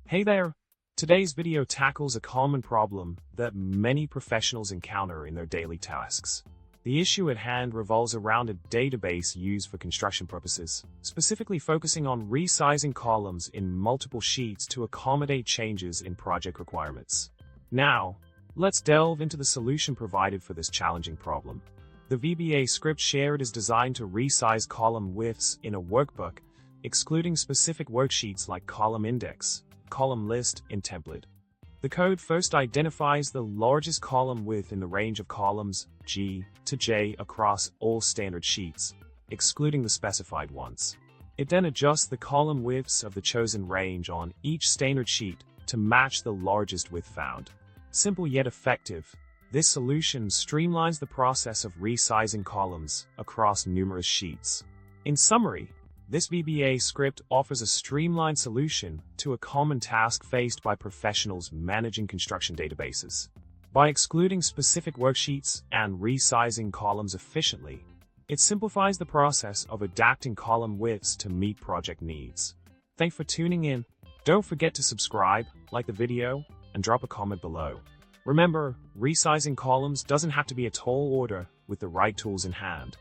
Hey there! Today's video tackles a common problem that many professionals encounter in their daily tasks. The issue at hand revolves around a database used for construction purposes, specifically focusing on resizing columns in multiple sheets to accommodate changes in project requirements. Now, let's delve into the solution provided for this challenging problem. The VBA script shared is designed to resize column widths in a workbook, excluding specific worksheets like column index, column list, and template. The code first identifies the largest column width in the range of columns G to J across all standard sheets, excluding the specified ones. It then adjusts the column widths of the chosen range on each standard sheet to match the largest width found. Simple yet effective, this solution streamlines the process of resizing columns across numerous sheets. In summary, this VBA script offers a streamlined solution to a common task faced by professionals managing construction databases. By excluding specific worksheets and resizing columns efficiently, it simplifies the process of adapting column widths to meet project needs. Thanks for tuning in. Don't forget to subscribe, like the video, and drop a comment below. Remember, resizing columns doesn't have to be a tall order with the right tools in hand.